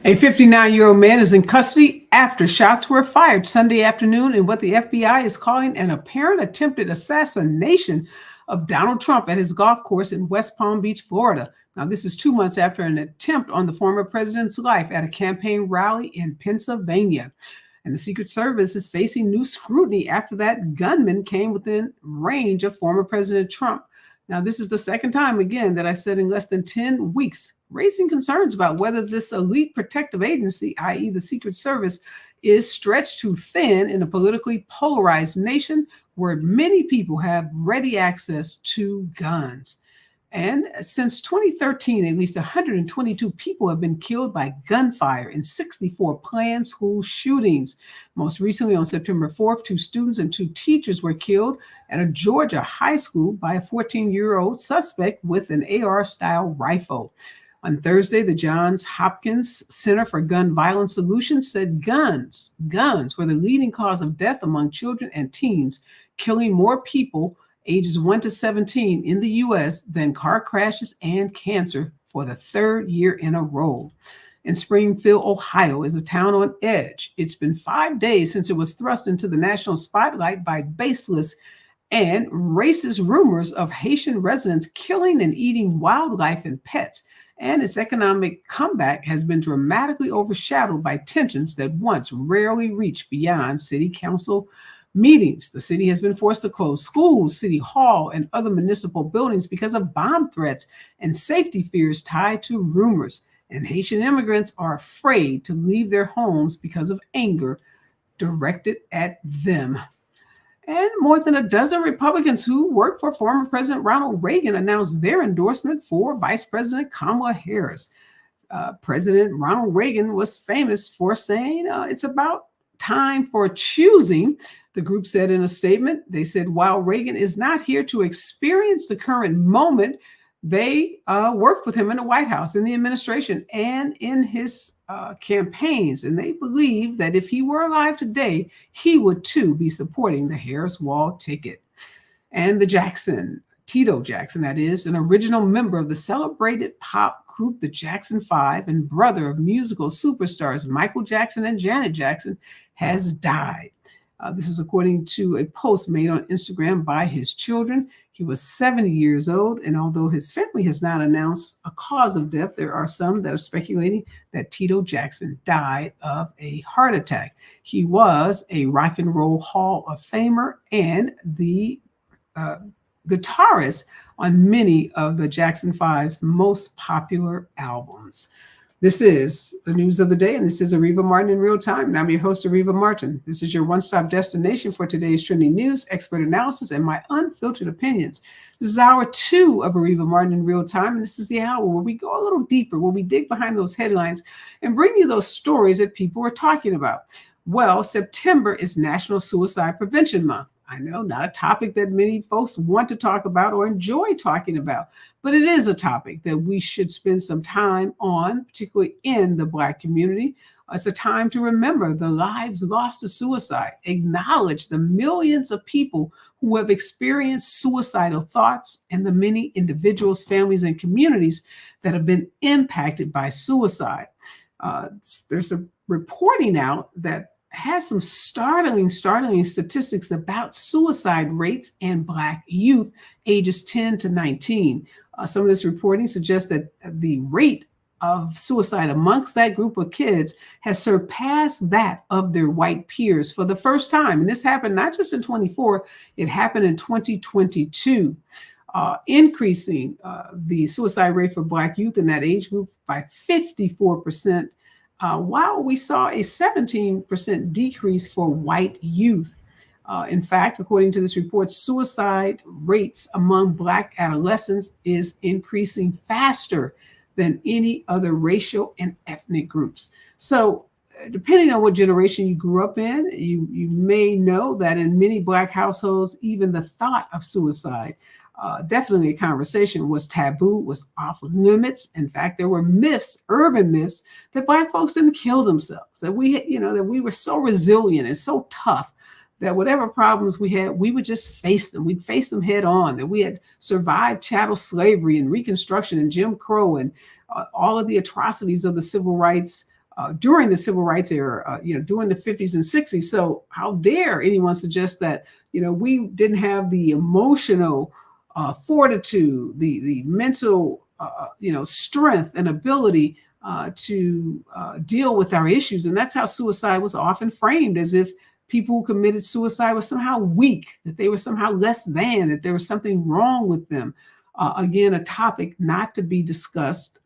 A 59-year-old man is in custody after shots were fired Sunday afternoon in what the FBI is calling an apparent attempted assassination of Donald Trump at his golf course in West Palm Beach, Florida. Now, this is 2 months after an attempt on the former president's life at a campaign rally in Pennsylvania. And the Secret Service is facing new scrutiny after that gunman came within range of former President Trump. Now, this is the second time, again, that I said in less than 10 weeks, raising concerns about whether this elite protective agency, i.e., the Secret Service, is stretched too thin in a politically polarized nation where many people have ready access to guns. And since 2013, at least 122 people have been killed by gunfire in 64 planned school shootings. Most recently, on September 4th, 2 students and 2 teachers were killed at a Georgia high school by a 14-year-old suspect with an AR-style rifle. On Thursday, the Johns Hopkins Center for Gun Violence Solutions said guns were the leading cause of death among children and teens, killing more people ages 1 to 17 in the U.S. than car crashes and cancer for the 3rd year in a row. And Springfield, Ohio is a town on edge. It's been 5 days since it was thrust into the national spotlight by baseless and racist rumors of Haitian residents killing and eating wildlife and pets. And its economic comeback has been dramatically overshadowed by tensions that once rarely reached beyond city council meetings. The city has been forced to close schools, city hall, and other municipal buildings because of bomb threats and safety fears tied to rumors. And Haitian immigrants are afraid to leave their homes because of anger directed at them. And more than a dozen Republicans who worked for former President Ronald Reagan announced their endorsement for Vice President Kamala Harris. President Ronald Reagan was famous for saying it's about time for choosing. The group said in a statement, they said, while Reagan is not here to experience the current moment, they worked with him in the White House, in the administration, and in his campaigns. And they believe that if he were alive today, he would too be supporting the Harris Wall ticket. And Tito Jackson, that is, an original member of the celebrated pop group, the Jackson 5, and brother of musical superstars Michael Jackson and Janet Jackson, has died. This is according to a post made on Instagram by his children. He was 70 years old, and although his family has not announced a cause of death, there are some that are speculating that Tito Jackson died of a heart attack. He was a Rock and Roll Hall of Famer and the guitarist on many of the Jackson 5's most popular albums. This is the news of the day, and this is Areva Martin in real time. And I'm your host, Areva Martin. This is your one-stop destination for today's trending news, expert analysis, and my unfiltered opinions. This is hour 2 of Areva Martin in real time, and this is the hour where we go a little deeper, where we dig behind those headlines and bring you those stories that people are talking about. Well, September is National Suicide Prevention Month. I know, not a topic that many folks want to talk about or enjoy talking about, but it is a topic that we should spend some time on, particularly in the Black community. It's a time to remember the lives lost to suicide, acknowledge the millions of people who have experienced suicidal thoughts, and the many individuals, families, and communities that have been impacted by suicide. There's a reporting out that has some startling statistics about suicide rates in Black youth ages 10 to 19. Some of this reporting suggests that the rate of suicide amongst that group of kids has surpassed that of their white peers for the first time. And this happened not just in 24, it happened in 2022, increasing the suicide rate for Black youth in that age group by 54%. While we saw a 17% decrease for white youth. In fact, according to this report, suicide rates among Black adolescents is increasing faster than any other racial and ethnic groups. So depending on what generation you grew up in, you may know that in many Black households, even the thought of suicide, definitely a conversation, was taboo, was off limits. In fact, there were myths, urban myths, that Black folks didn't kill themselves, that we were so resilient and so tough that whatever problems we had, we would just face them. We'd face them head on, that we had survived chattel slavery and Reconstruction and Jim Crow and all of the atrocities of the civil rights during the civil rights era, during the 50s and 60s. So how dare anyone suggest that, we didn't have the emotional fortitude, the mental, strength and ability to deal with our issues. And that's how suicide was often framed, as if people who committed suicide were somehow weak, that they were somehow less than, that there was something wrong with them. Again, a topic not to be discussed.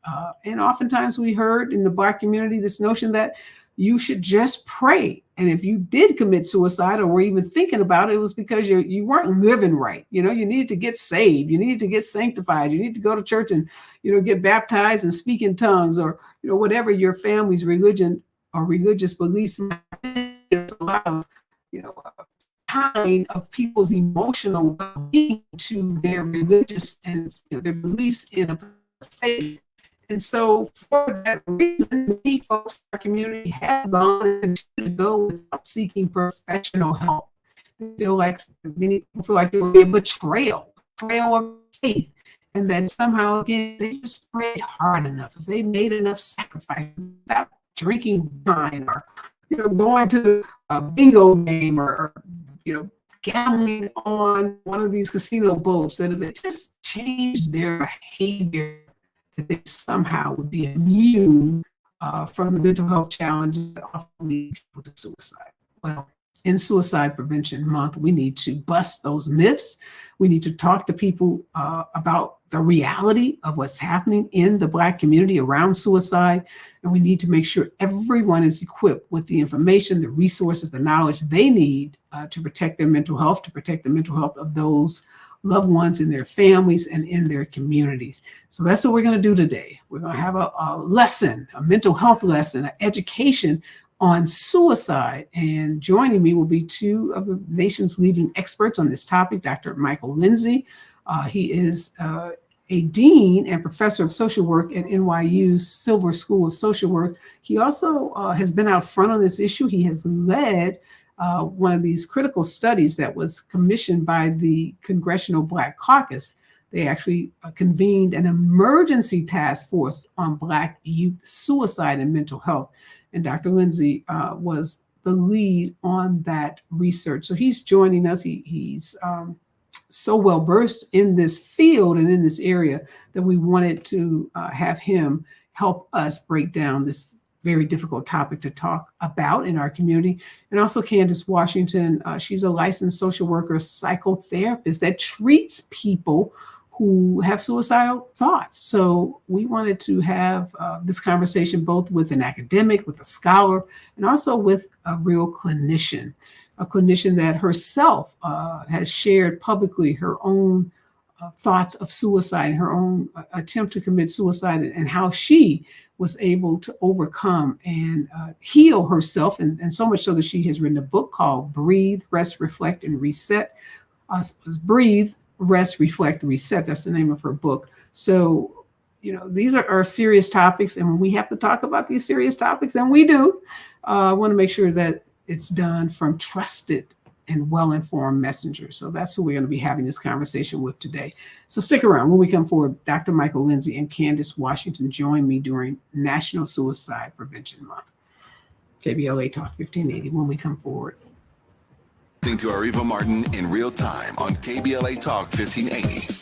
And oftentimes we heard in the Black community this notion that you should just pray. And if you did commit suicide or were even thinking about it, it was because you weren't living right. You needed to get saved. You needed to get sanctified. You need to go to church and, get baptized and speak in tongues, or, whatever your family's religion or religious beliefs. There's a lot of, kind of people's emotional well-being to their religious and their beliefs in a faith. And so for that reason, many folks in our community have gone and continue to go without seeking professional help. Many people feel like it would be a betrayal of faith. And then somehow, again, they just prayed hard enough. If they made enough sacrifices, without drinking wine or, going to a bingo game or gambling on one of these casino boats, that if they just changed their behavior, that they somehow would be immune from the mental health challenges that often lead people to suicide. Well, in Suicide Prevention Month, we need to bust those myths. We need to talk to people about the reality of what's happening in the Black community around suicide. And we need to make sure everyone is equipped with the information, the resources, the knowledge they need to protect their mental health, to protect the mental health of those loved ones in their families and in their communities. So that's what we're going to do today. We're going to have a lesson, a mental health lesson, an education on suicide. And joining me will be two of the nation's leading experts on this topic, Dr. Michael Lindsay. He is a dean and professor of social work at NYU's Silver School of Social Work. He also has been out front on this issue. He has led one of these critical studies that was commissioned by the Congressional Black Caucus. They actually convened an emergency task force on Black youth suicide and mental health. And Dr. Lindsay was the lead on that research. So he's joining us. He's so well versed in this field and in this area that we wanted to have him help us break down this very difficult topic to talk about in our community. And also Candace Washington, she's a licensed social worker, psychotherapist that treats people who have suicidal thoughts. So we wanted to have this conversation both with an academic, with a scholar, and also with a real clinician, a clinician that herself has shared publicly her own thoughts of suicide, her own attempt to commit suicide, and how she was able to overcome and heal herself. And so much so that she has written a book called Breathe, Rest, Reflect, and Reset. Breathe, Rest, Reflect, Reset. That's the name of her book. So, these are serious topics. And when we have to talk about these serious topics, and we do, I want to make sure that it's done from trusted and well-informed messengers. So that's who we're going to be having this conversation with today. So stick around. When we come forward, Dr. Michael Lindsay and Candace Washington join me during National Suicide Prevention Month. KBLA Talk 1580 when we come forward. Listening to Areva Martin in real time on KBLA Talk 1580.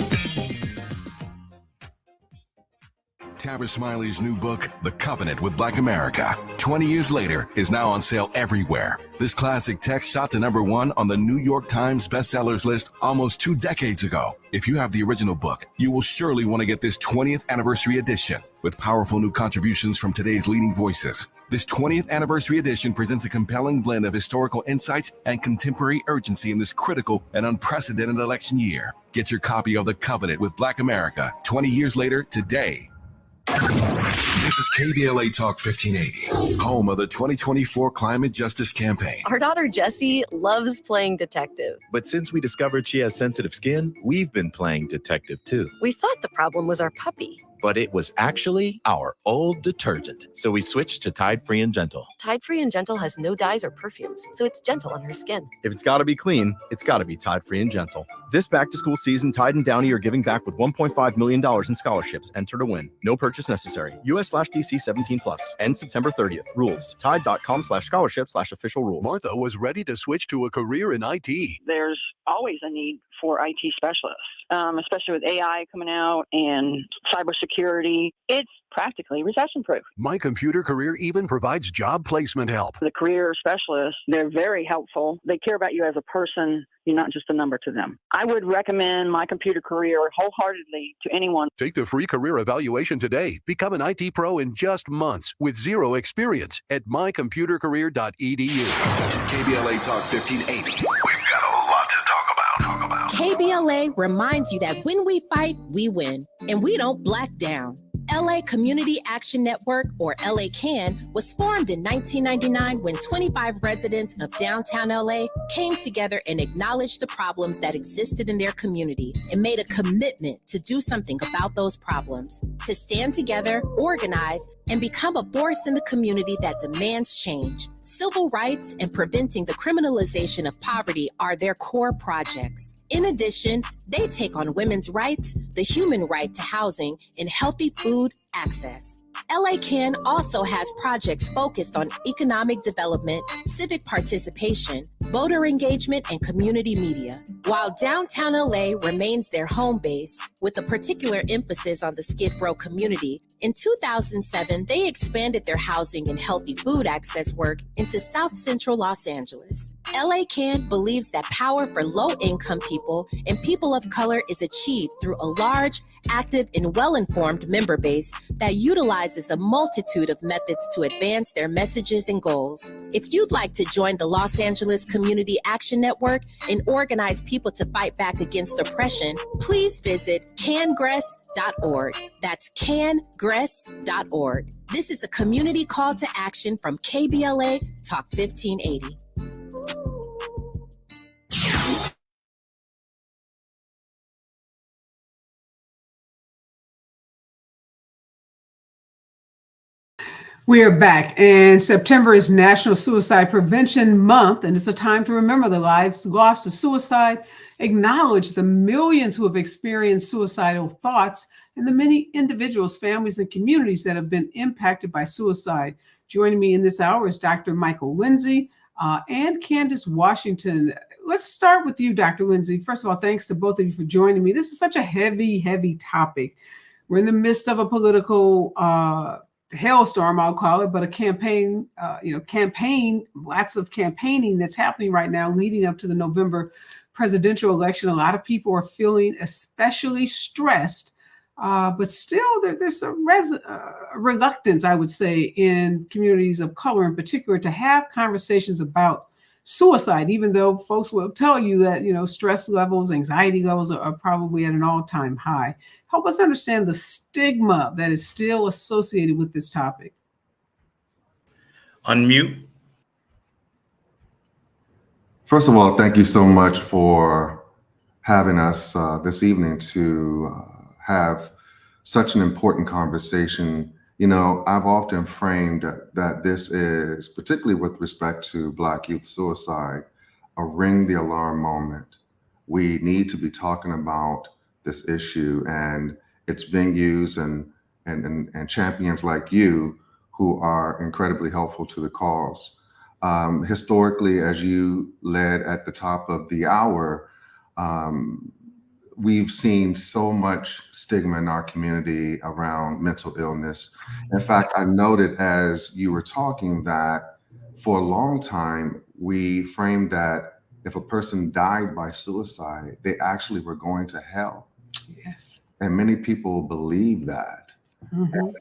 Tabitha Smiley's new book, The Covenant with Black America, 20 years later, is now on sale everywhere. This classic text shot to #1 on the New York Times bestsellers list almost 2 decades ago. If you have the original book, you will surely want to get this 20th anniversary edition with powerful new contributions from today's leading voices. This 20th anniversary edition presents a compelling blend of historical insights and contemporary urgency in this critical and unprecedented election year. Get your copy of The Covenant with Black America 20 years later today. This is KBLA Talk 1580, home of the 2024 Climate Justice Campaign. Our daughter Jessie loves playing detective. But since we discovered she has sensitive skin, we've been playing detective too. We thought the problem was our puppy. but it was actually our old detergent. So we switched to Tide Free and Gentle. Tide Free and Gentle has no dyes or perfumes, so it's gentle on her skin. If it's gotta be clean, it's gotta be Tide Free and Gentle. This back-to-school season, Tide and Downy are giving back with $1.5 million in scholarships. Enter to win. No purchase necessary. US/DC 17+. End September 30th. Rules. Tide.com/scholarship/official rules. Martha was ready to switch to a career in IT. There's always a need for IT specialists, especially with AI coming out and cybersecurity. It's practically recession-proof. My Computer Career even provides job placement help. The career specialists, they're very helpful. They care about you as a person. You're not just a number to them. I would recommend My Computer Career wholeheartedly to anyone. Take the free career evaluation today. Become an IT pro in just months with zero experience at mycomputercareer.edu. KBLA Talk 1580. We've got a lot to talk about. KBLA reminds you that when we fight, we win, and we don't black down. LA Community Action Network, or LA CAN, was formed in 1999 when 25 residents of downtown LA came together and acknowledged the problems that existed in their community and made a commitment to do something about those problems, to stand together, organize, and become a force in the community that demands change. Civil rights and preventing the criminalization of poverty are their core projects. In addition, they take on women's rights, the human right to housing, and healthy food access. LA CAN also has projects focused on economic development, civic participation, voter engagement, and community media. While downtown LA remains their home base, with a particular emphasis on the Skid Row community, in 2007, they expanded their housing and healthy food access work into South Central Los Angeles. LA CAN believes that power for low-income people and people of color is achieved through a large, active, and well-informed member base that utilizes a multitude of methods to advance their messages and goals. If you'd like to join the Los Angeles Community Action Network and organize people to fight back against oppression, please visit cangress.org. That's cangress.org. This is a community call to action from KBLA Talk 1580. We are back, and September is National Suicide Prevention Month, and it's a time to remember the lives lost to suicide, acknowledge the millions who have experienced suicidal thoughts, and the many individuals, families, and communities that have been impacted by suicide. Joining me in this hour is Dr. Michael Lindsay and Candace Washington. Let's start with you, Dr. Lindsay. First of all, thanks to both of you for joining me. This is such a heavy topic. We're in the midst of a political hailstorm, I'll call it, but a campaign, lots of campaigning that's happening right now leading up to the November presidential election. A lot of people are feeling especially stressed, but still there's some reluctance, I would say, in communities of color in particular to have conversations about suicide, even though folks will tell you that, stress levels, anxiety levels are probably at an all-time high. Help us understand the stigma that is still associated with this topic. Unmute. First of all, thank you so much for having us this evening to have such an important conversation. I've often framed that this is, particularly with respect to Black youth suicide, a ring the alarm moment. We need to be talking about this issue, and its venues and champions like you who are incredibly helpful to the cause. Historically, as you led at the top of the hour, we've seen so much stigma in our community around mental illness. In fact, I noted as you were talking that for a long time, we framed that if a person died by suicide, they actually were going to hell. Yes. And many people believe that. Mm-hmm.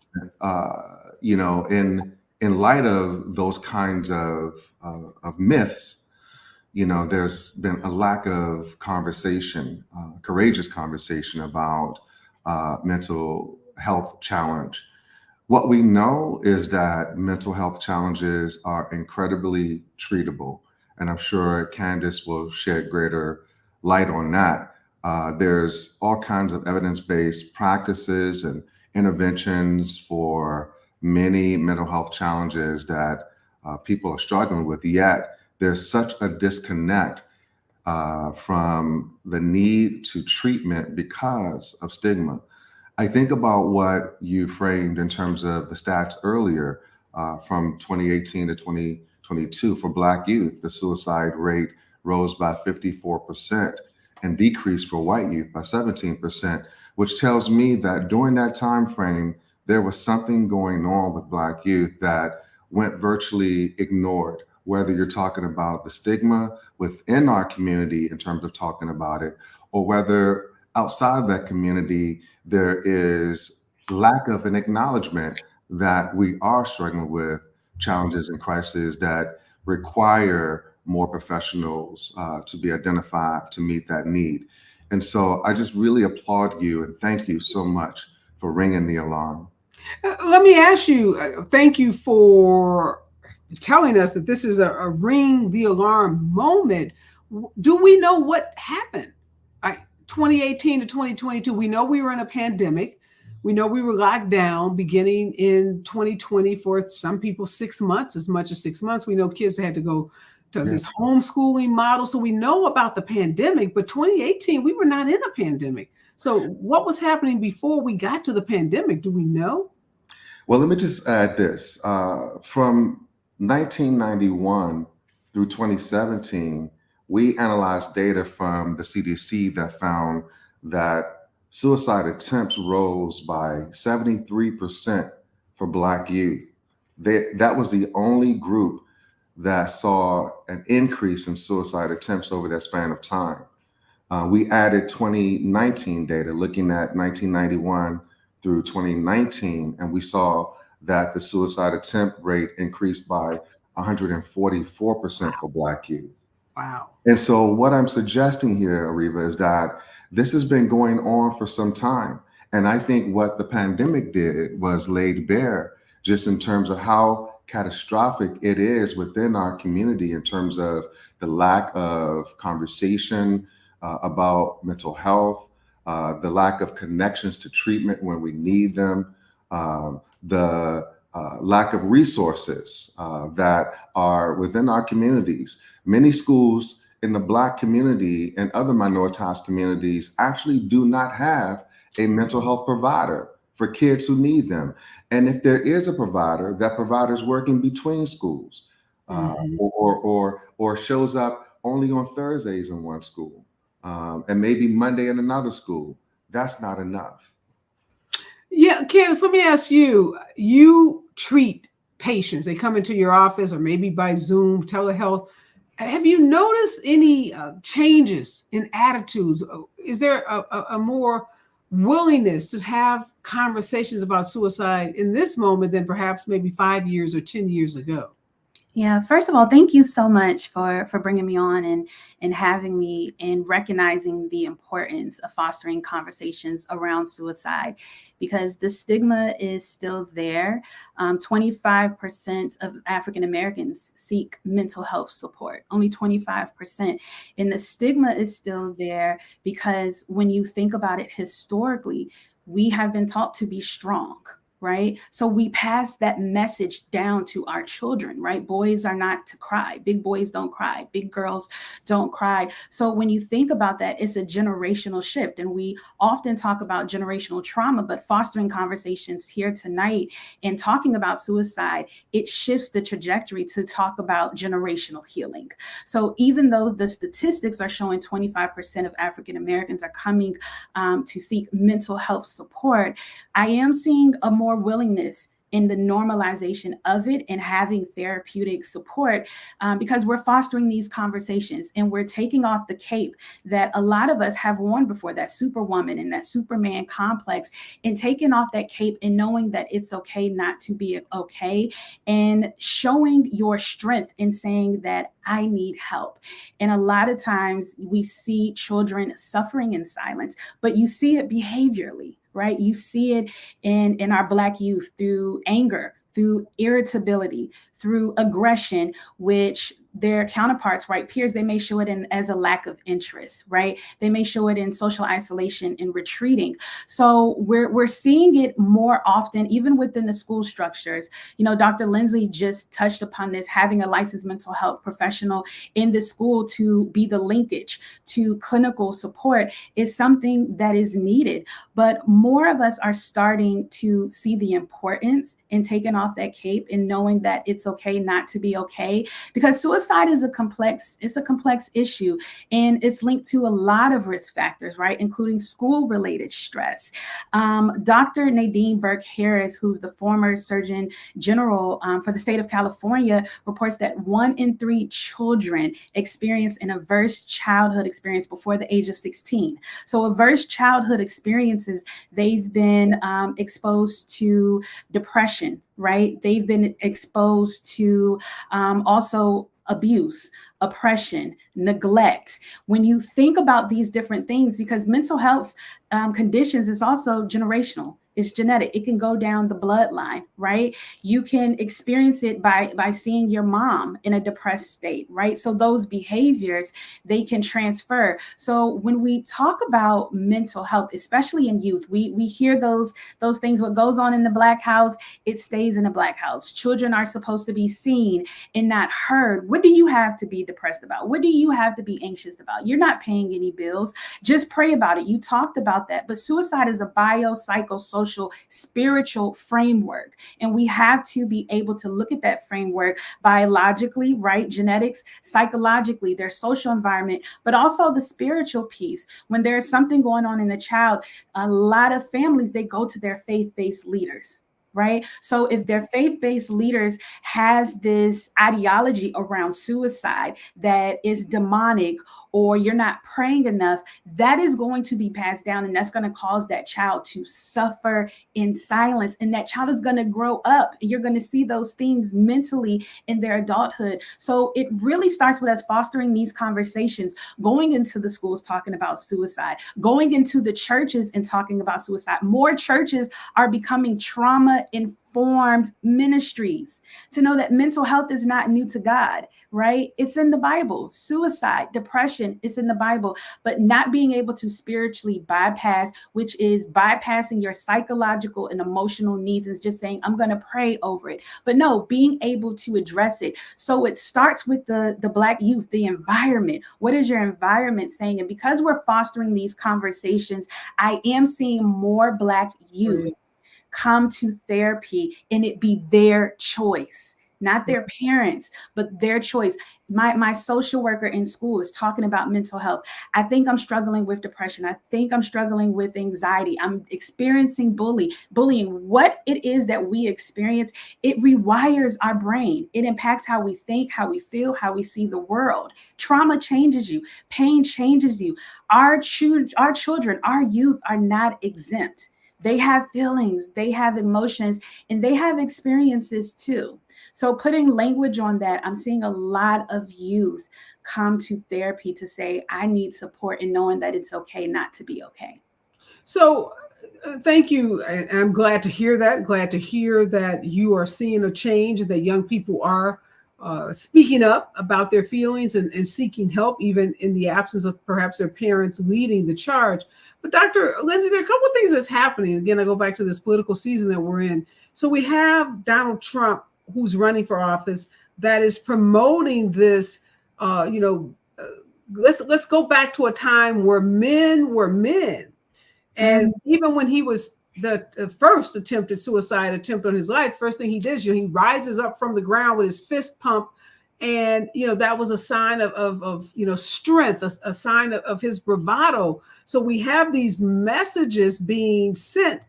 And, in light of those kinds of myths, there's been a lack of conversation, courageous conversation about mental health challenge. What we know is that mental health challenges are incredibly treatable, and I'm sure Candace will shed greater light on that. There's all kinds of evidence-based practices and interventions for many mental health challenges that people are struggling with, yet there's such a disconnect from the need to treatment because of stigma. I think about what you framed in terms of the stats earlier from 2018 to 2022 for Black youth. The suicide rate rose by 54% and decreased for white youth by 17%, which tells me that during that time frame, there was something going on with Black youth that went virtually ignored, whether you're talking about the stigma within our community in terms of talking about it, or whether outside that community, there is lack of an acknowledgement that we are struggling with challenges and crises that require more professionals to be identified to meet that need. And so I just really applaud you and thank you so much for ringing the alarm. Let me ask you, thank you for telling us that this is a ring the alarm moment. Do we know what happened? 2018 to 2022, we know we were in a pandemic. We know we were locked down beginning in 2020 for some people 6 months, as much as 6 months. We know kids had to go to this homeschooling model. So we know about the pandemic, but 2018, we were not in a pandemic. So what was happening before we got to the pandemic? Do we know? Well, let me just add this. From 1991 through 2017, we analyzed data from the CDC that found that suicide attempts rose by 73% for Black youth. That was the only group that saw an increase in suicide attempts over that span of time. We added 2019 data looking at 1991 through 2019, and we saw that the suicide attempt rate increased by 144% for Black youth. Wow. And so what I'm suggesting here, Areva, is that this has been going on for some time. And I think what the pandemic did was laid bare just in terms of how catastrophic it is within our community in terms of the lack of conversation about mental health, the lack of connections to treatment when we need them, the lack of resources that are within our communities. Many schools in the Black community and other minoritized communities actually do not have a mental health provider for kids who need them. And if there is a provider, that provider is working between schools or shows up only on Thursdays in one school and maybe Monday in another school. That's not enough. Yeah, Candace, let me ask you, you treat patients, they come into your office or maybe by Zoom, telehealth. Have you noticed any changes in attitudes? Is there a more willingness to have conversations about suicide in this moment than perhaps maybe 5 years or 10 years ago? Yeah, first of all, thank you so much for bringing me on and having me and recognizing the importance of fostering conversations around suicide, because the stigma is still there. 25% of African Americans seek mental health support, only 25%. And the stigma is still there because when you think about it historically, we have been taught to be strong. Right? So we pass that message down to our children, right? Boys are not to cry. Big boys don't cry. Big girls don't cry. So when you think about that, it's a generational shift. And we often talk about generational trauma, but fostering conversations here tonight and talking about suicide, it shifts the trajectory to talk about generational healing. So even though the statistics are showing 25% of African Americans are coming to seek mental health support, I am seeing a more willingness in the normalization of it and having therapeutic support because we're fostering these conversations and we're taking off the cape that a lot of us have worn before, that superwoman and that superman complex, and taking off that cape and knowing that it's okay not to be okay and showing your strength in saying that I need help. And a lot of times we see children suffering in silence, but you see it behaviorally. Right? You see it in our Black youth through anger, through irritability, through aggression, which their counterparts, right, peers, they may show it in as a lack of interest, right? They may show it in social isolation and retreating. So we're seeing it more often, even within the school structures. You know, Dr. Lindsley just touched upon this, having a licensed mental health professional in the school to be the linkage to clinical support is something that is needed. But more of us are starting to see the importance in taking off that cape and knowing that it's okay not to be okay, because suicide is a complex issue, and it's linked to a lot of risk factors, right, including school-related stress. Dr. Nadine Burke-Harris, who's the former Surgeon General for the state of California, reports that 1 in 3 children experience an adverse childhood experience before the age of 16. So adverse childhood experiences, they've been exposed to depression, right? They've been exposed to also abuse, oppression, neglect. When you think about these different things, because mental health conditions is also generational. It's genetic. It can go down the bloodline, right? You can experience it by seeing your mom in a depressed state, right? So those behaviors, they can transfer. So when we talk about mental health, especially in youth, we hear those things. What goes on in the Black house, it stays in the Black house. Children are supposed to be seen and not heard. What do you have to be depressed about? What do you have to be anxious about? You're not paying any bills. Just pray about it. You talked about that. But suicide is a biopsychosocial, spiritual framework. And we have to be able to look at that framework biologically, right? Genetics, psychologically, their social environment, but also the spiritual piece. When there's something going on in the child, a lot of families, they go to their faith-based leaders. Right? So if their faith-based leaders has this ideology around suicide that is demonic, or you're not praying enough, that is going to be passed down, and that's going to cause that child to suffer in silence. And that child is going to grow up, and you're going to see those things mentally in their adulthood. So it really starts with us fostering these conversations, going into the schools talking about suicide, going into the churches and talking about suicide. More churches are becoming trauma-informed ministries to know that mental health is not new to God, right? It's in the Bible. Suicide, depression, it's in the Bible, but not being able to spiritually bypass, which is bypassing your psychological and emotional needs and just saying, I'm going to pray over it. But no, being able to address it. So it starts with the Black youth, the environment. What is your environment saying? And because we're fostering these conversations, I am seeing more Black youth come to therapy, and it be their choice, not their parents, but their choice. My social worker in school is talking about mental health. I think I'm struggling with depression. I think I'm struggling with anxiety. I'm experiencing bullying. What it is that we experience, it rewires our brain. It impacts how we think, how we feel, how we see the world. Trauma changes you. Pain changes you. Our children, our youth are not exempt. They have feelings, they have emotions, and they have experiences too. So putting language on that, I'm seeing a lot of youth come to therapy to say, I need support, and knowing that it's okay not to be okay. So thank you. And I'm glad to hear that. Glad to hear that you are seeing a change and that young people are speaking up about their feelings and seeking help, even in the absence of perhaps their parents leading the charge. But Dr. Lindsay, there are a couple of things that's happening. Again, I go back to this political season that we're in. So we have Donald Trump, who's running for office, that is promoting this, let's go back to a time where men were men. And even when he was the first attempted suicide attempt on his life, first thing he did is he rises up from the ground with his fist pumped. And, that was a sign of strength, a sign of his bravado. So we have these messages being sent,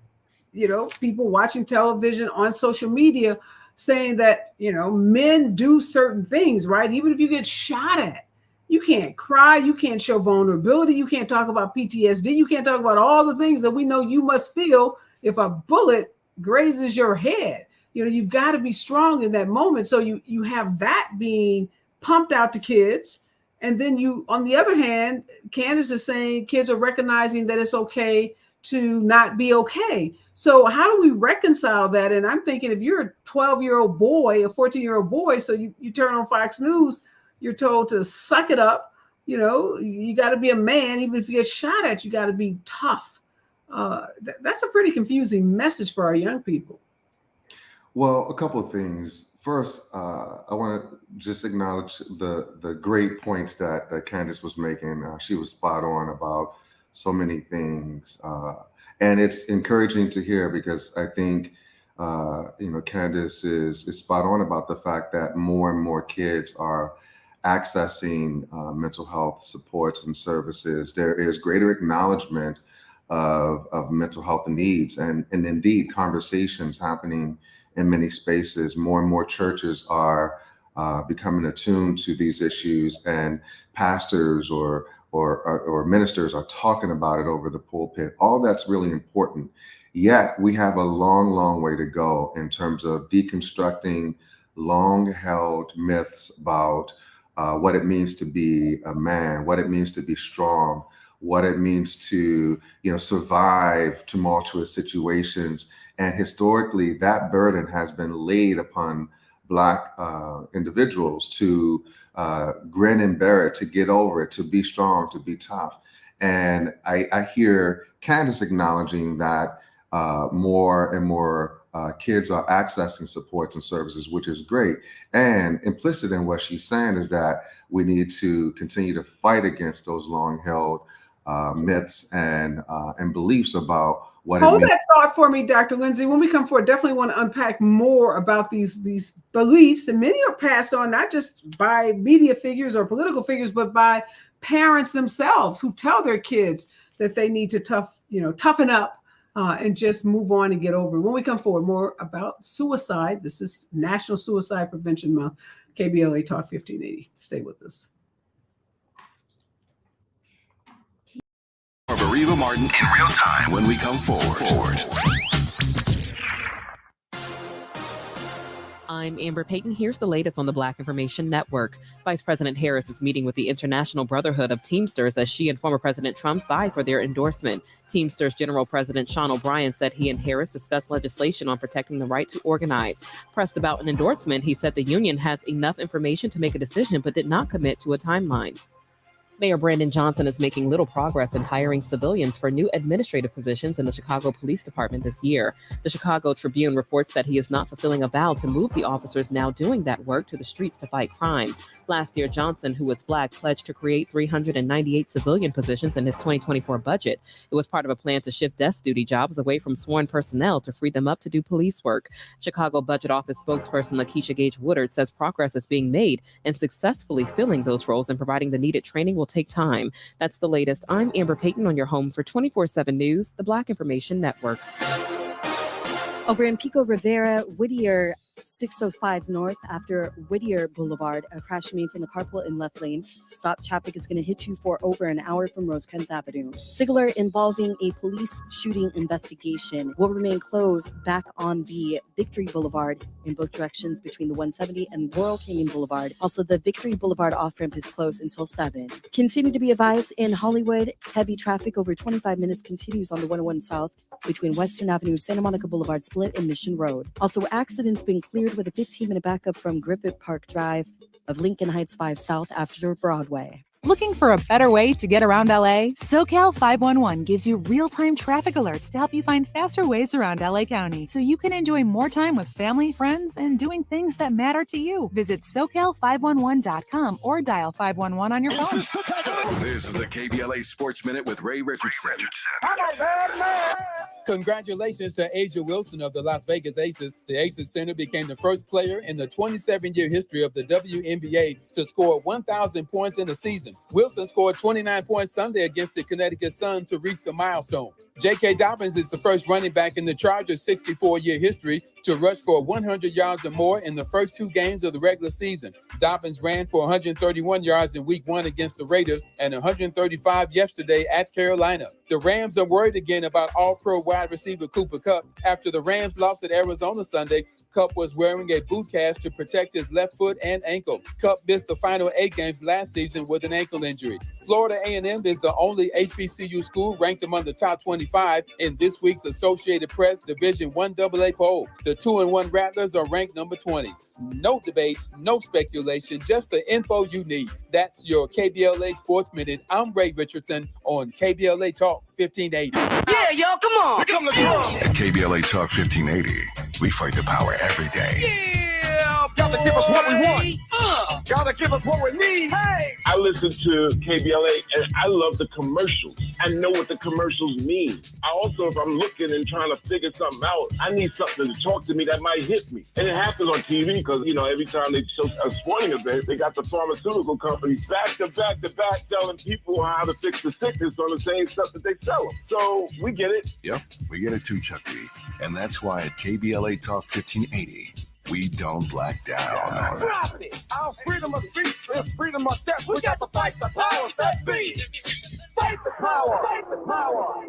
people watching television, on social media, saying that, men do certain things, right? Even if you get shot at, you can't cry, you can't show vulnerability, you can't talk about PTSD, you can't talk about all the things that we know you must feel if a bullet grazes your head. You've got to be strong in that moment. So you have that being pumped out to kids. And then on the other hand, Candace is saying kids are recognizing that it's okay to not be okay. So how do we reconcile that? And I'm thinking, if you're a 12-year-old boy, a 14-year-old boy, so you turn on Fox News, You're told to suck it up. You know, you got to be a man. Even if you get shot at, you got to be tough. That's a pretty confusing message for our young people. Well, a couple of things. First, I want to just acknowledge the great points that Candace was making. She was spot on about so many things. And it's encouraging to hear because I think, Candace is spot on about the fact that more and more kids are accessing mental health supports and services. There is greater acknowledgement of mental health needs and indeed conversations happening in many spaces. More and more churches are becoming attuned to these issues, and pastors or ministers are talking about it over the pulpit. All that's really important. Yet we have a long, long way to go in terms of deconstructing long-held myths about what it means to be a man, what it means to be strong, what it means to, survive tumultuous situations. And historically, that burden has been laid upon Black individuals to grin and bear it, to get over it, to be strong, to be tough. And I hear Candace acknowledging that more and more kids are accessing supports and services, which is great. And implicit in what she's saying is that we need to continue to fight against those long-held myths and beliefs about what Hold it means. that thought for me, Dr. Lindsay. When we come forward, definitely want to unpack more about these beliefs. And many are passed on not just by media figures or political figures, but by parents themselves who tell their kids that they need to toughen up and just move on and get over it. When we come forward, more about suicide. This is National Suicide Prevention Month. KBLA Talk 1580. Stay with us. Of Areva Martin in real time when we come forward. I'm Amber Payton. Here's the latest on the Black Information Network. Vice President Harris is meeting with the International Brotherhood of Teamsters as she and former President Trump vie for their endorsement. Teamsters General President Sean O'Brien said he and Harris discussed legislation on protecting the right to organize. Pressed about an endorsement, he said the union has enough information to make a decision but did not commit to a timeline. Mayor Brandon Johnson is making little progress in hiring civilians for new administrative positions in the Chicago Police Department this year. The Chicago Tribune reports that he is not fulfilling a vow to move the officers now doing that work to the streets to fight crime. Last year, Johnson, who was Black, pledged to create 398 civilian positions in his 2024 budget. It was part of a plan to shift desk duty jobs away from sworn personnel to free them up to do police work. Chicago Budget Office spokesperson Lakeisha Gage Woodard says progress is being made, and successfully filling those roles and providing the needed training will take time. That's the latest. I'm Amber Payton on your home for 24/7 News, the Black Information Network. Over in Pico Rivera, Whittier 605 north after Whittier Boulevard, a crash remains in the carpool in left lane. Stop traffic is going to hit you for over an hour from Rosecrans Avenue. Sigler involving a police shooting investigation will remain closed back on the Victory Boulevard in both directions between the 170 and Laurel Canyon Boulevard. Also, the Victory Boulevard off-ramp is closed until 7. Continue to be advised in Hollywood. Heavy traffic over 25 minutes continues on the 101 South between Western Avenue, Santa Monica Boulevard split and Mission Road. Also, accidents being cleared with a 15-minute backup from Griffith Park Drive of Lincoln Heights 5 South after Broadway. Looking for a better way to get around LA? SoCal 511 gives you real-time traffic alerts to help you find faster ways around LA County so you can enjoy more time with family, friends, and doing things that matter to you. Visit SoCal511.com or dial 511 on your phone. This is the KBLA Sports Minute with Ray Richardson. Congratulations to Asia Wilson of the Las Vegas Aces. The Aces center became the first player in the 27-year history of the WNBA to score 1,000 points in a season. Wilson scored 29 points Sunday against the Connecticut Sun to reach the milestone. J.K. Dobbins is the first running back in the Chargers' 64-year history to rush for 100 yards or more in the first 2 games of the regular season. Dobbins ran for 131 yards in Week 1 against the Raiders and 135 yesterday at Carolina. The Rams are worried again about All-Pro wide receiver Cooper Kupp after the Rams lost at Arizona Sunday Cup was wearing a boot cast to protect his left foot and ankle. Cup missed the final 8 games last season with an ankle injury. Florida A&M is the only HBCU school ranked among the top 25 in this week's Associated Press Division I AA poll. The 2-1 Rattlers are ranked number 20. No debates, no speculation, just the info you need. That's your KBLA Sports Minute. I'm Ray Richardson on KBLA Talk 1580. Yeah, y'all, come on. Come to drums. At KBLA Talk 1580, we fight the power every day. Yeah, gotta give us what we want. Gotta give us what we need. Hey. I listen to KBLA and I love the commercials. I know what the commercials mean. I also, if I'm looking and trying to figure something out, I need something to talk to me that might hit me. And it happens on TV because, you know, every time they show a sporting event, they got the pharmaceutical companies back to back telling people how to fix the sickness on the same stuff that they sell them. So we get it. Yep, we get it too, Chuck D. And that's why at KBLA Talk 1580, we don't black down. Drop it. Our freedom of speech is freedom of death. We got to fight the powers that be. Fight the power. Fight the power.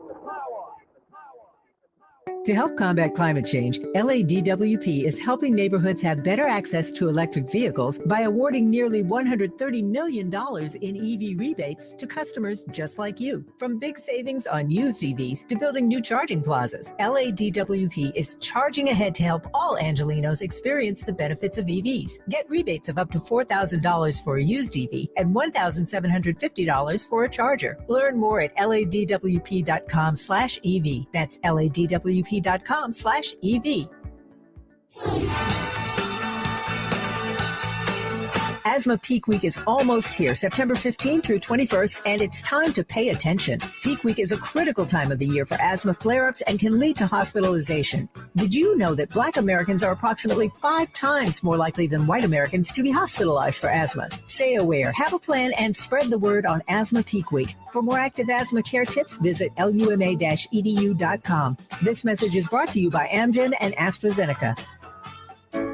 To help combat climate change, LADWP is helping neighborhoods have better access to electric vehicles by awarding nearly $130 million in EV rebates to customers just like you. From big savings on used EVs to building new charging plazas, LADWP is charging ahead to help all Angelinos experience the benefits of EVs. Get rebates of up to $4,000 for a used EV and $1,750 for a charger. Learn more at ladwp.com/EV. That's ladwp.com/EV. Asthma Peak Week is almost here, September 15th through 21st, and it's time to pay attention. Peak Week is a critical time of the year for asthma flare-ups and can lead to hospitalization. Did you know that Black Americans are approximately 5 times more likely than white Americans to be hospitalized for asthma? Stay aware, have a plan, and spread the word on Asthma Peak Week. For more active asthma care tips, visit luma-edu.com. This message is brought to you by Amgen and AstraZeneca.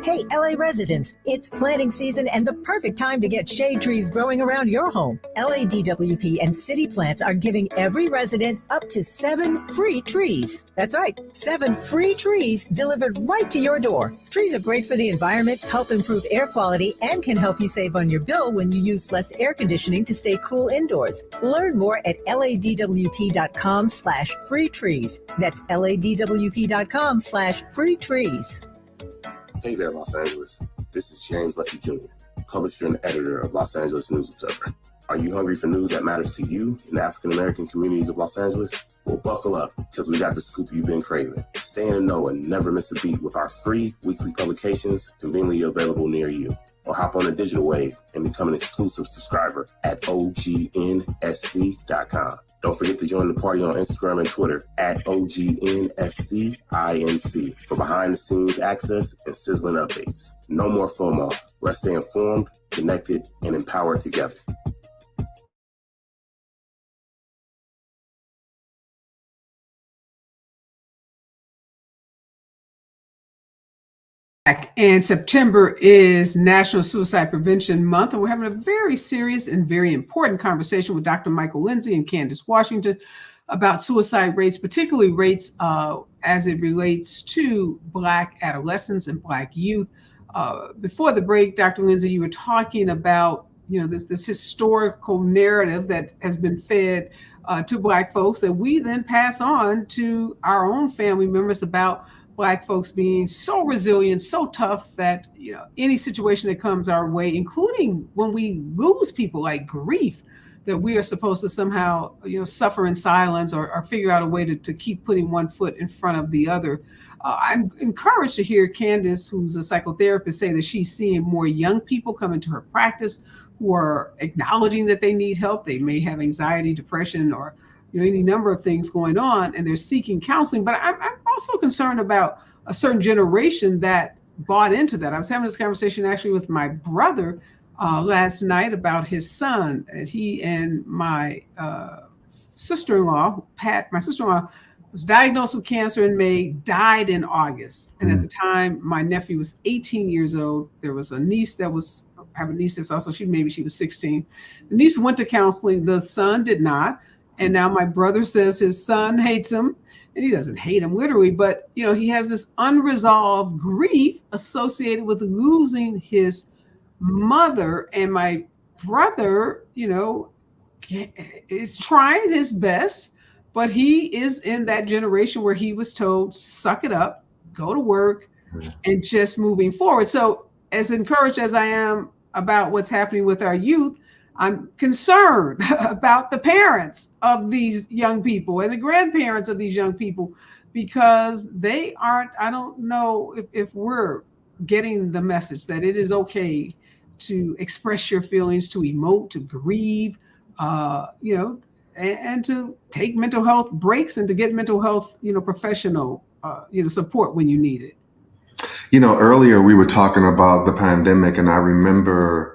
Hey, LA residents, it's planting season and the perfect time to get shade trees growing around your home. LADWP and City Plants are giving every resident up to 7 free trees. That's right, 7 free trees delivered right to your door. Trees are great for the environment, help improve air quality, and can help you save on your bill when you use less air conditioning to stay cool indoors. Learn more at ladwp.com/free trees. That's ladwp.com/free trees. Hey there, Los Angeles. This is James Lucky Jr., publisher and editor of Los Angeles News Observer. Are you hungry for news that matters to you in the African-American communities of Los Angeles? Well, buckle up, because we got the scoop you've been craving. Stay in the know and never miss a beat with our free weekly publications conveniently available near you. Or hop on the digital wave and become an exclusive subscriber at OGNSC.com. Don't forget to join the party on Instagram and Twitter at OGNSCINC for behind-the-scenes access and sizzling updates. No more FOMO. Let's stay informed, connected, and empowered together. And September is National Suicide Prevention Month, and we're having a very serious and very important conversation with Dr. Michael Lindsay and Candace Washington about suicide rates, particularly rates as it relates to Black adolescents and Black youth. Before the break, Dr. Lindsay, you were talking about this historical narrative that has been fed to Black folks that we then pass on to our own family members about Black folks being so resilient, so tough that any situation that comes our way, including when we lose people like grief, that we are supposed to somehow suffer in silence or figure out a way to keep putting one foot in front of the other. I'm encouraged to hear Candace, who's a psychotherapist, say that she's seeing more young people come into her practice who are acknowledging that they need help. They may have anxiety, depression, or any number of things going on, and they're seeking counseling. But I'm also concerned about a certain generation that bought into that. I was having this conversation actually with my brother last night about his son. And he and my sister-in-law, Pat, my sister-in-law, was diagnosed with cancer in May, died in August. And at the time, my nephew was 18 years old. There was a niece I have a niece that's also, she was 16. The niece went to counseling. The son did not. And now my brother says his son hates him and he doesn't hate him literally, but he has this unresolved grief associated with losing his mother. And my brother, is trying his best, but he is in that generation where he was told, suck it up, go to work, and just moving forward. So as encouraged as I am about what's happening with our youth, I'm concerned about the parents of these young people and the grandparents of these young people, because they aren't, I don't know if we're getting the message that it is okay to express your feelings, to emote, to grieve, and to take mental health breaks and to get mental health, professional, support when you need it. Earlier we were talking about the pandemic, and I remember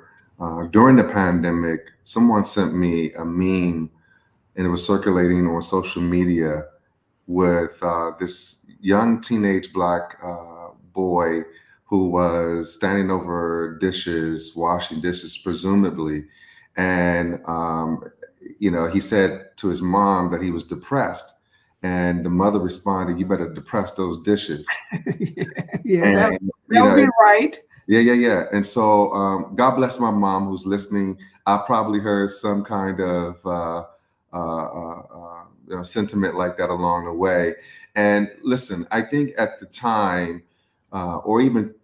during the pandemic, someone sent me a meme, and it was circulating on social media with this young teenage Black boy who was standing over dishes, washing dishes, presumably. And, he said to his mom that he was depressed. And the mother responded, "You better depress those dishes." That would be right. Yeah. And so God bless my mom who's listening. I probably heard some kind of sentiment like that along the way. And listen, I think at the time, or even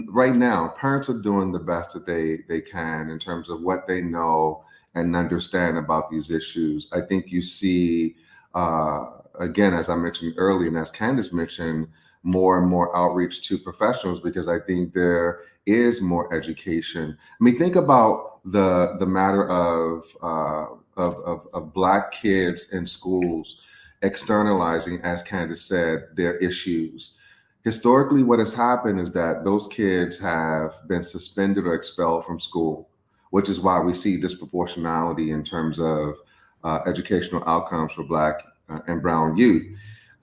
right now, parents are doing the best that they can in terms of what they know and understand about these issues. I think you see, again, as I mentioned earlier, and as Candace mentioned, more and more outreach to professionals, because I think there is more education. I mean, think about the matter of Black kids in schools externalizing, as Candace said, their issues. Historically, what has happened is that those kids have been suspended or expelled from school, which is why we see disproportionality in terms of educational outcomes for Black and brown youth.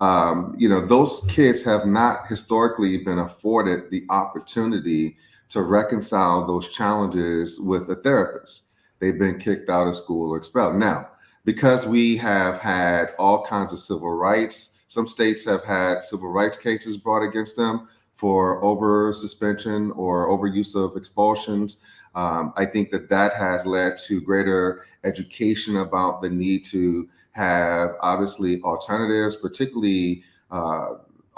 Those kids have not historically been afforded the opportunity to reconcile those challenges with a therapist. They've been kicked out of school or expelled. Now, because we have had all kinds of civil rights, some states have had civil rights cases brought against them for over suspension or overuse of expulsions. I think that has led to greater education about the need to have obviously alternatives, particularly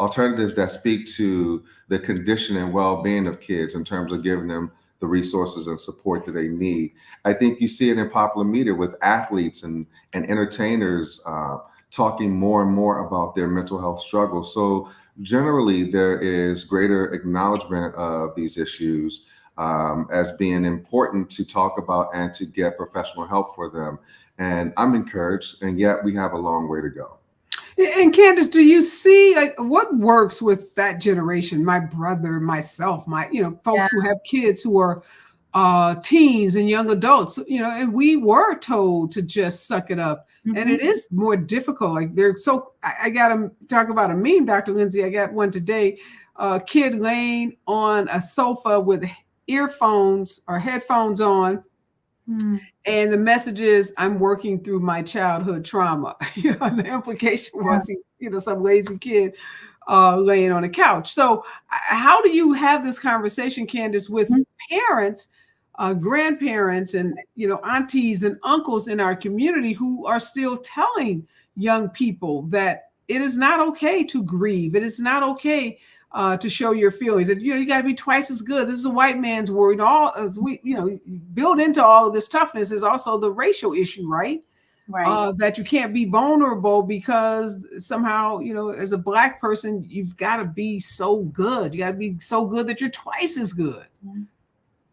alternatives that speak to the condition and well-being of kids in terms of giving them the resources and support that they need. I think you see it in popular media with athletes and entertainers talking more and more about their mental health struggles. So generally, there is greater acknowledgement of these issues as being important to talk about and to get professional help for them. And I'm encouraged, and yet we have a long way to go. And Candace, do you see what works with that generation? My brother, myself, folks who have kids who are teens and young adults, and we were told to just suck it up. Mm-hmm. And it is more difficult. I got to talk about a meme, Dr. Lindsay. I got one today, a kid laying on a sofa with earphones or headphones on. And the message is, I'm working through my childhood trauma. And the implication was he's, some lazy kid laying on a couch. So how do you have this conversation, Candace, with parents, grandparents, and, aunties and uncles in our community who are still telling young people that it is not okay to grieve. It is not okay to show your feelings. And, you got to be twice as good. This is a white man's world. All as we, build into all of this toughness is also the racial issue, right? Right. That you can't be vulnerable because somehow, as a Black person, you've got to be so good. You got to be so good that you're twice as good.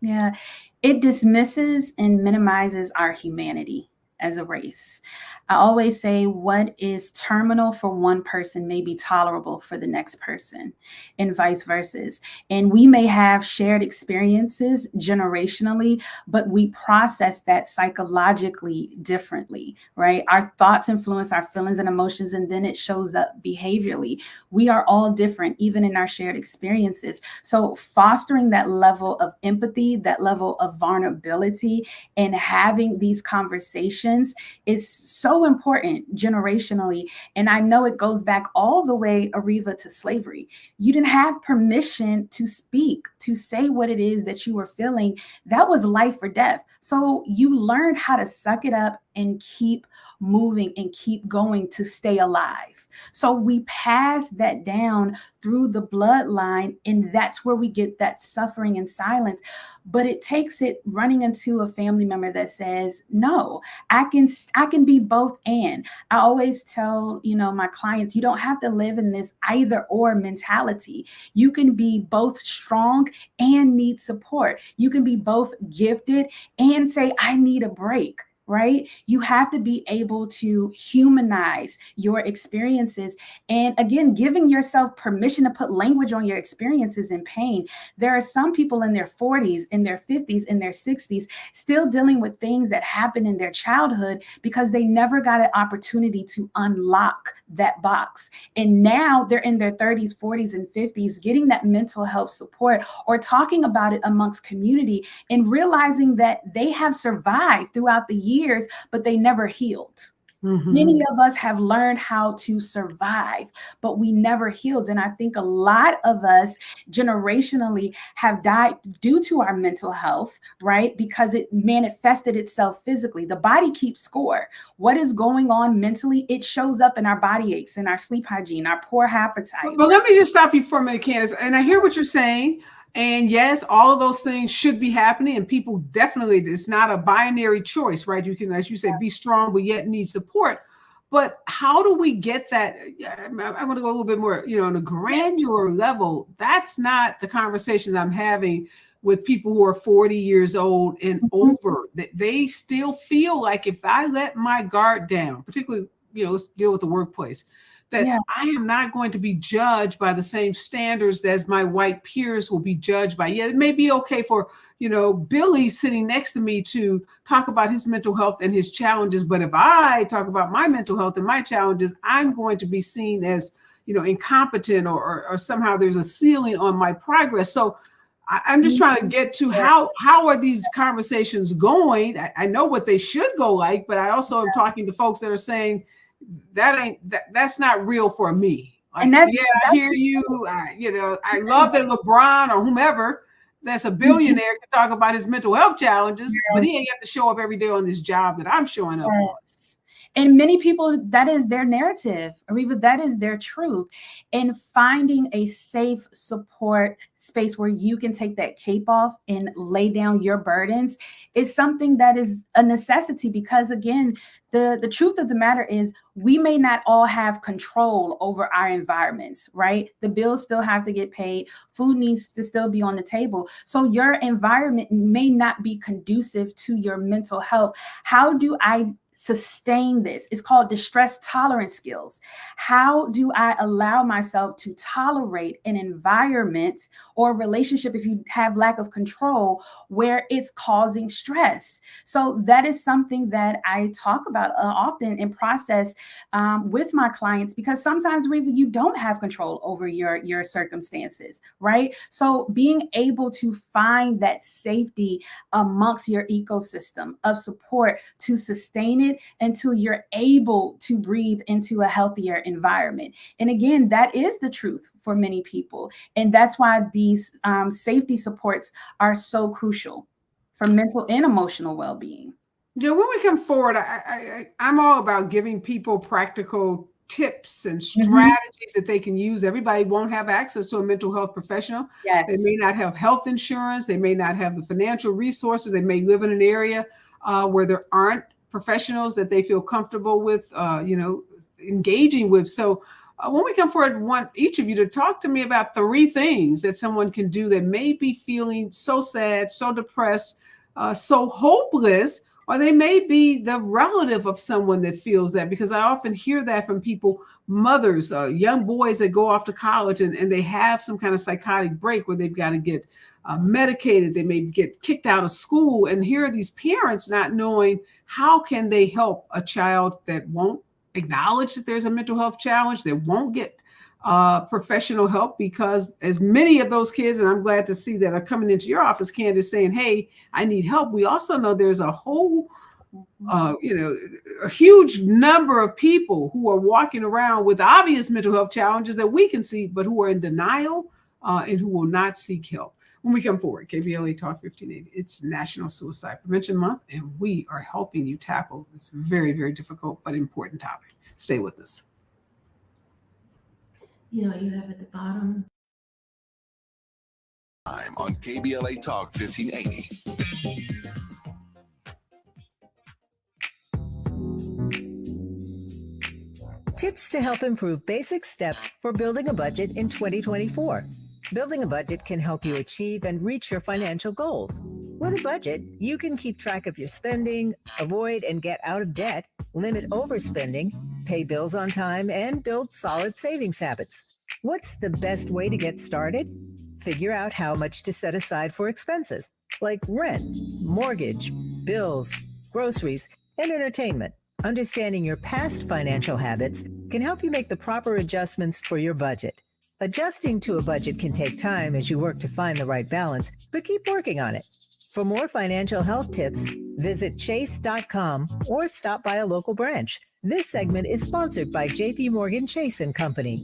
Yeah. It dismisses and minimizes our humanity as a race. I always say what is terminal for one person may be tolerable for the next person, and vice versa. And we may have shared experiences generationally, but we process that psychologically differently, right? Our thoughts influence our feelings and emotions, and then it shows up behaviorally. We are all different, even in our shared experiences. So fostering that level of empathy, that level of vulnerability, and having these conversations conversations is so important generationally. And I know it goes back all the way, Areva, to slavery. You didn't have permission to speak, to say what it is that you were feeling. That was life or death. So you learned how to suck it up and keep moving and keep going to stay alive. So we pass that down through the bloodline, and that's where we get that suffering and silence. But it takes it running into a family member that says, no, I can be both. And I always tell, my clients, you don't have to live in this either or mentality. You can be both strong and need support. You can be both gifted and say, I need a break. Right? You have to be able to humanize your experiences. And again, giving yourself permission to put language on your experiences in pain. There are some people in their 40s, in their 50s, in their 60s, still dealing with things that happened in their childhood because they never got an opportunity to unlock that box. And now they're in their 30s, 40s, and 50s, getting that mental health support or talking about it amongst community and realizing that they have survived throughout the years, but they never healed. Mm-hmm. Many of us have learned how to survive, but we never healed. And I think a lot of us generationally have died due to our mental health, right? Because it manifested itself physically. The body keeps score. What is going on mentally? It shows up in our body aches, in our sleep hygiene, our poor appetite. But let me just stop you for a minute, Candace. And I hear what you're saying. And yes, all of those things should be happening. And people definitely, it's not a binary choice, right? You can, as you said, be strong, but yet need support. But how do we get that? I'm going to go a little bit more, on a granular level. That's not the conversations I'm having with people who are 40 years old and over. They still feel like if I let my guard down, particularly, let's deal with the workplace, that I am not going to be judged by the same standards as my white peers will be judged by. Yeah, it may be okay for, Billy sitting next to me to talk about his mental health and his challenges. But if I talk about my mental health and my challenges, I'm going to be seen as, incompetent or somehow there's a ceiling on my progress. So I'm just trying to get to how are these conversations going? I know what they should go like, but I also am talking to folks that are saying, that's not real for me. Like, and that's I hear you. I love that LeBron or whomever that's a billionaire can talk about his mental health challenges, but he ain't got to show up every day on this job that I'm showing up on. And many people, that is their narrative, Areva, that is their truth. And finding a safe support space where you can take that cape off and lay down your burdens is something that is a necessity because, again, the truth of the matter is we may not all have control over our environments, right? The bills still have to get paid. Food needs to still be on the table. So your environment may not be conducive to your mental health. How do I sustain this? It's called distress tolerance skills. How do I allow myself to tolerate an environment or relationship, if you have lack of control, where it's causing stress? So that is something that I talk about often in process with my clients, because sometimes, Reva, you don't have control over your circumstances, right? So being able to find that safety amongst your ecosystem of support to sustain it until you're able to breathe into a healthier environment. And again, that is the truth for many people. And that's why these safety supports are so crucial for mental and emotional well-being. Yeah, when we come forward, I'm all about giving people practical tips and strategies that they can use. Everybody won't have access to a mental health professional. Yes. They may not have health insurance. They may not have the financial resources. They may live in an area where there aren't professionals that they feel comfortable with, engaging with. So when we come forward, I want each of you to talk to me about 3 things that someone can do that may be feeling so sad, so depressed, so hopeless, or they may be the relative of someone that feels that, because I often hear that from people, mothers, young boys that go off to college and they have some kind of psychotic break where they've got to get medicated. They may get kicked out of school, and here are these parents not knowing how can they help a child that won't acknowledge that there's a mental health challenge, that won't get professional help, because as many of those kids, and I'm glad to see that, are coming into your office, Candace, saying, hey, I need help. We also know there's a whole A huge number of people who are walking around with obvious mental health challenges that we can see, but who are in denial and who will not seek help. When we come forward, KBLA Talk 1580, it's National Suicide Prevention Month, and we are helping you tackle this very, very difficult but important topic. Stay with us. You have at the bottom. Time on KBLA Talk 1580. Tips to help improve basic steps for building a budget in 2024. Building a budget can help you achieve and reach your financial goals. With a budget, you can keep track of your spending, avoid and get out of debt, limit overspending, pay bills on time, and build solid savings habits. What's the best way to get started? Figure out how much to set aside for expenses like rent, mortgage, bills, groceries, and entertainment. Understanding your past financial habits can help you make the proper adjustments for your budget. Adjusting to a budget can take time as you work to find the right balance, but keep working on it. For more financial health tips, visit chase.com or stop by a local branch. This segment is sponsored by JP Morgan Chase & Company.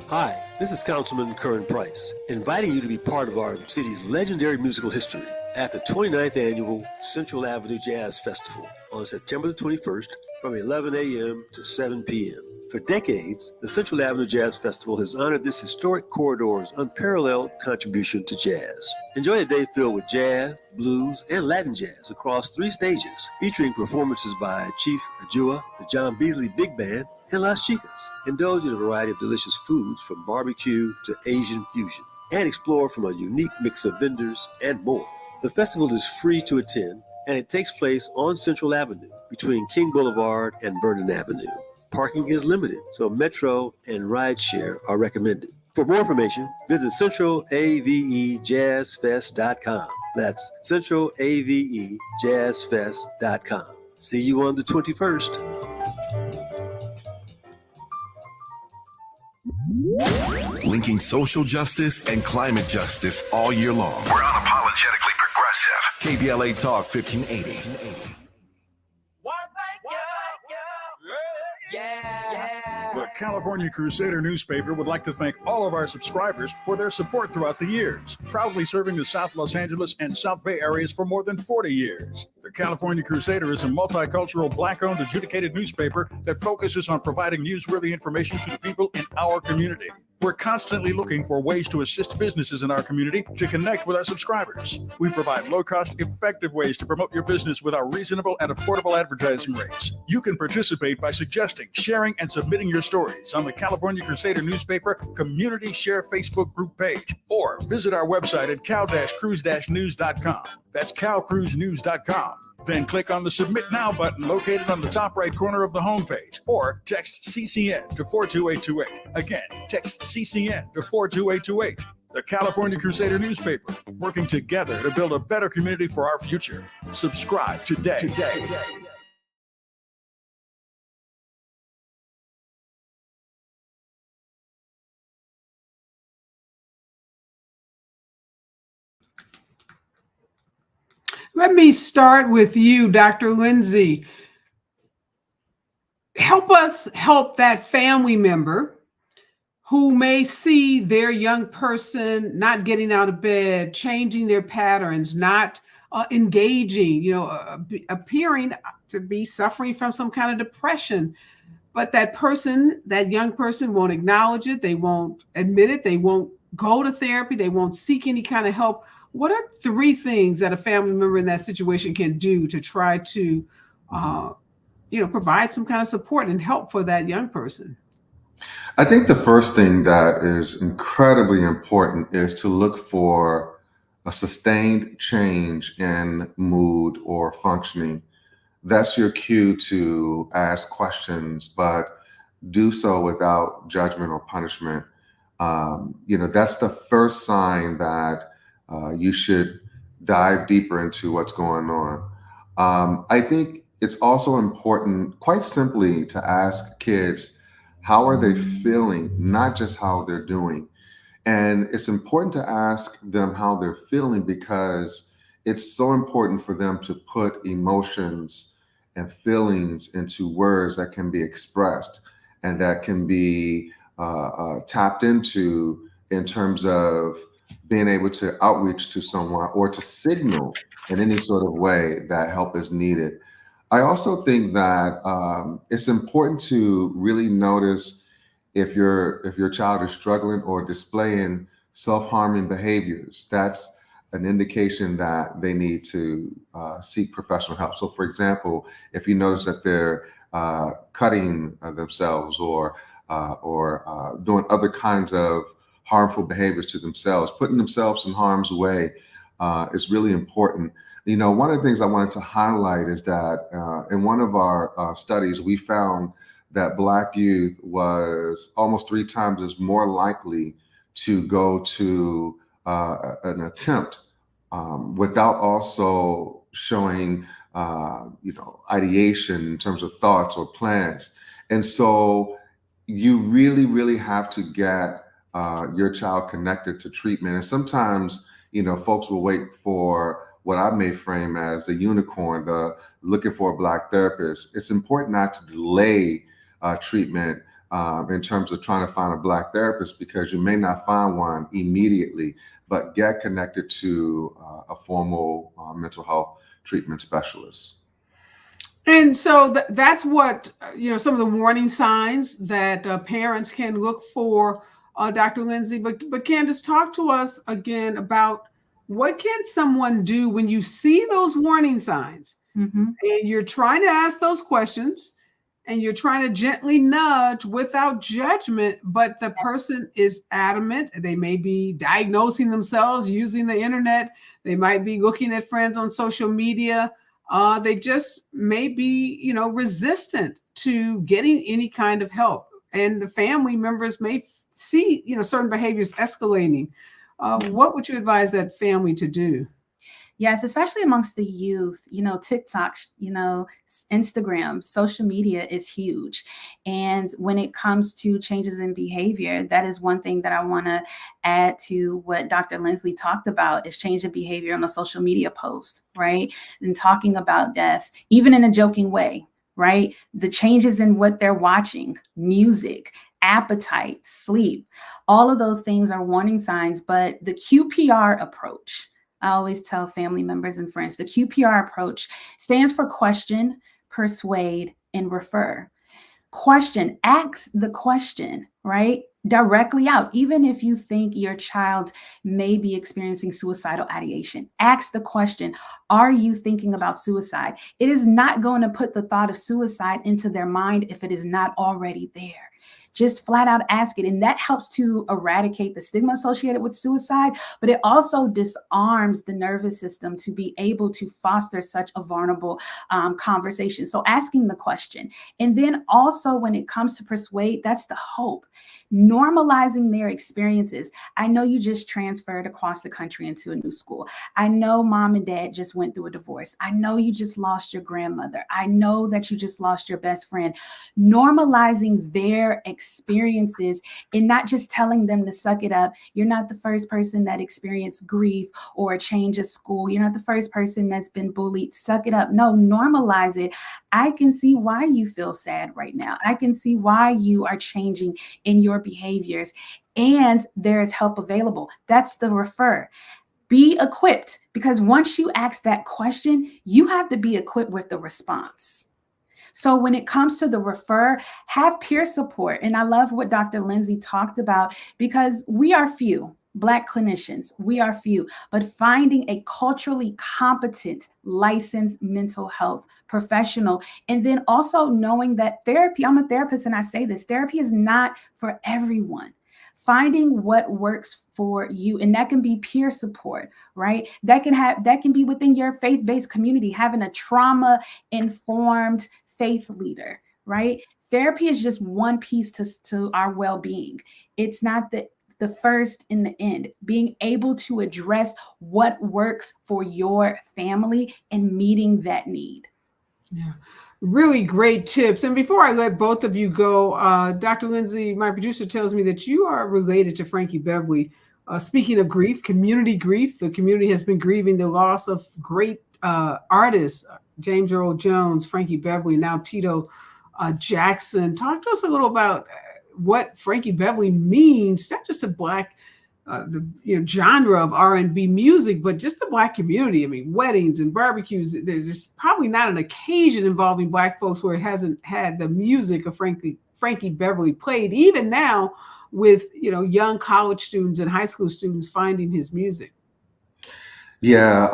Hi, this is Councilman Curran Price, inviting you to be part of our city's legendary musical history at the 29th Annual Central Avenue Jazz Festival on September the 21st from 11 a.m. to 7 p.m. For decades, the Central Avenue Jazz Festival has honored this historic corridor's unparalleled contribution to jazz. Enjoy a day filled with jazz, blues, and Latin jazz across 3 stages, featuring performances by Chief Ajua, the John Beasley Big Band, and Las Chicas. Indulge in a variety of delicious foods from barbecue to Asian fusion, and explore from a unique mix of vendors and more. The festival is free to attend, and it takes place on Central Avenue between King Boulevard and Vernon Avenue. Parking is limited, so Metro and rideshare are recommended. For more information, visit centralavejazzfest.com. That's centralavejazzfest.com. See you on the 21st. Linking social justice and climate justice all year long. We're unapologetically progressive. KBLA Talk 1580. The California Crusader newspaper would like to thank all of our subscribers for their support throughout the years, proudly serving the South Los Angeles and South Bay areas for more than 40 years. The California Crusader is a multicultural, Black-owned, adjudicated newspaper that focuses on providing newsworthy information to the people in our community. We're constantly looking for ways to assist businesses in our community to connect with our subscribers. We provide low-cost, effective ways to promote your business with our reasonable and affordable advertising rates. You can participate by suggesting, sharing, and submitting your stories on the California Crusader newspaper Community Share Facebook group page, or visit our website at cal-cruise-news.com. That's calcruisenews.com. Then click on the Submit Now button located on the top right corner of the homepage, or text CCN to 42828. Again, text CCN to 42828. The California Crusader newspaper, working together to build a better community for our future. Subscribe today. Let me start with you, Dr. Lindsay. Help us help that family member who may see their young person not getting out of bed, changing their patterns, not engaging, appearing to be suffering from some kind of depression. But that young person won't acknowledge it. They won't admit it. They won't go to therapy. They won't seek any kind of help. What are 3 things that a family member in that situation can do to try to, provide some kind of support and help for that young person? I think the first thing that is incredibly important is to look for a sustained change in mood or functioning. That's your cue to ask questions, but do so without judgment or punishment. That's the first sign that you should dive deeper into what's going on. I think it's also important, quite simply, to ask kids How are they feeling? Not just how they're doing. And it's important to ask them how they're feeling because it's so important for them to put emotions and feelings into words that can be expressed and that can be tapped into in terms of being able to outreach to someone or to signal in any sort of way that help is needed. I also think that it's important to really notice if your child is struggling or displaying self-harming behaviors. That's an indication that they need to seek professional help. So, for example, if you notice that they're cutting themselves or doing other kinds of harmful behaviors to themselves, putting themselves in harm's way is really important. You know, one of the things I wanted to highlight is that in one of our studies, we found that Black youth was almost 3 times as more likely to go to an attempt without also showing, ideation in terms of thoughts or plans. And so you really, really have to get your child connected to treatment. And sometimes, folks will wait for what I may frame as the unicorn, the looking for a Black therapist. It's important not to delay treatment in terms of trying to find a Black therapist because you may not find one immediately, but get connected to a formal mental health treatment specialist. And so that's what, some of the warning signs that parents can look for, Dr. Lindsay. But Candace, talk to us again about what can someone do when you see those warning signs and you're trying to ask those questions and you're trying to gently nudge without judgment, but the person is adamant. They may be diagnosing themselves using the internet. They might be looking at friends on social media. They just may be, resistant to getting any kind of help. And the family members may see, certain behaviors escalating. What would you advise that family to do? Yes, especially amongst the youth, TikTok, Instagram, social media is huge. And when it comes to changes in behavior, that is one thing that I want to add to what Dr. Lindsley talked about is change in behavior on a social media post, right? And talking about death, even in a joking way, right? The changes in what they're watching, music, appetite, sleep, all of those things are warning signs, but the QPR approach, I always tell family members and friends, the QPR approach stands for question, persuade, and refer. Question, ask the question, right? Directly out. Even if you think your child may be experiencing suicidal ideation, ask the question, are you thinking about suicide? It is not going to put the thought of suicide into their mind if it is not already there. Just flat out ask it. And that helps to eradicate the stigma associated with suicide, but it also disarms the nervous system to be able to foster such a vulnerable conversation. So asking the question. And then also when it comes to persuade, that's the hope. Normalizing their experiences. I know you just transferred across the country into a new school. I know mom and dad just went through a divorce. I know you just lost your grandmother. I know that you just lost your best friend. Normalizing their experiences and not just telling them to suck it up. You're not the first person that experienced grief or a change of school. You're not the first person that's been bullied. Suck it up. No, normalize it. I can see why you feel sad right now. I can see why you are changing in your behaviors, and there is help available. That's the refer. Be equipped, because once you ask that question, you have to be equipped with the response. So when it comes to the refer, have peer support. And I love what Dr. Lindsay talked about, because we are few. Black clinicians, we are few, but finding a culturally competent, licensed mental health professional, and then also knowing that therapy, I'm a therapist and I say this, therapy is not for everyone. Finding what works for you, and that can be peer support, right? That can be within your faith-based community, having a trauma-informed faith leader, right? Therapy is just one piece to our well-being. It's not the first in the end. Being able to address what works for your family and meeting that need. Yeah, really great tips. And before I let both of you go, Dr. Lindsay, my producer, tells me that you are related to Frankie Beverly. Speaking of grief, community grief, the community has been grieving the loss of great artists, James Earl Jones, Frankie Beverly, now Tito Jackson. Talk to us a little about what Frankie Beverly means, not just to Black the genre of R&B music, but just the Black community. I mean, weddings and barbecues. There's just probably not an occasion involving Black folks where it hasn't had the music of Frankie Beverly played. Even now, with young college students and high school students finding his music. Yeah,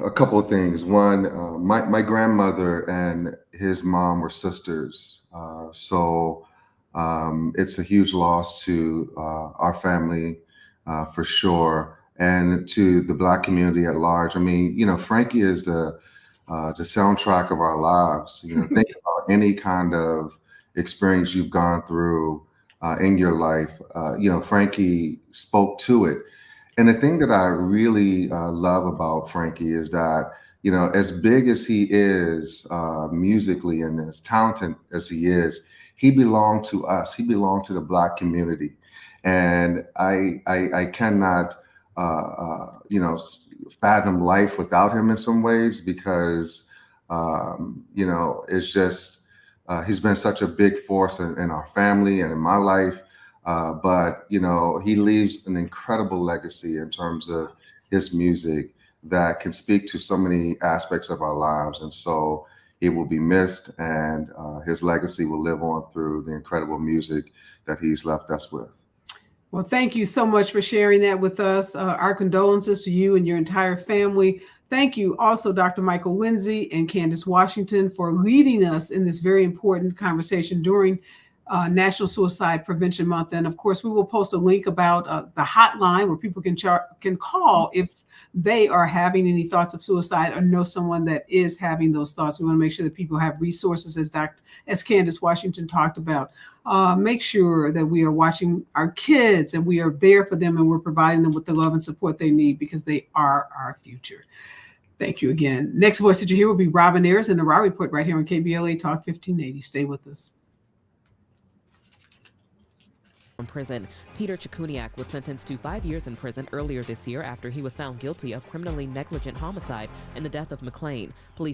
a couple of things. One, my grandmother and his mom were sisters, so it's a huge loss to our family. For sure, and to the Black community at large. I mean, Frankie is the soundtrack of our lives. Think about any kind of experience you've gone through in your life. Frankie spoke to it. And the thing that I really love about Frankie is that, as big as he is musically and as talented as he is, he belonged to us. He belonged to the Black community. And I cannot, fathom life without him in some ways because, it's just, he's been such a big force in our family and in my life. But he leaves an incredible legacy in terms of his music that can speak to so many aspects of our lives. And so he will be missed, and his legacy will live on through the incredible music that he's left us with. Well, thank you so much for sharing that with us. Our condolences to you and your entire family. Thank you also, Dr. Michael Lindsay and Candace Washington, for leading us in this very important conversation during National Suicide Prevention Month. And of course, we will post a link about the hotline where people can call if they are having any thoughts of suicide or know someone that is having those thoughts. We want to make sure that people have resources, as Candace Washington talked about. Make sure that we are watching our kids and we are there for them and we're providing them with the love and support they need because they are our future. Thank you again. Next voice that you hear will be Robin Ayers in the Raw Report right here on KBLA Talk 1580. Stay with us. From prison, Peter Chikuniak was sentenced to 5 years in prison earlier this year after he was found guilty of criminally negligent homicide in the death of McLean. Police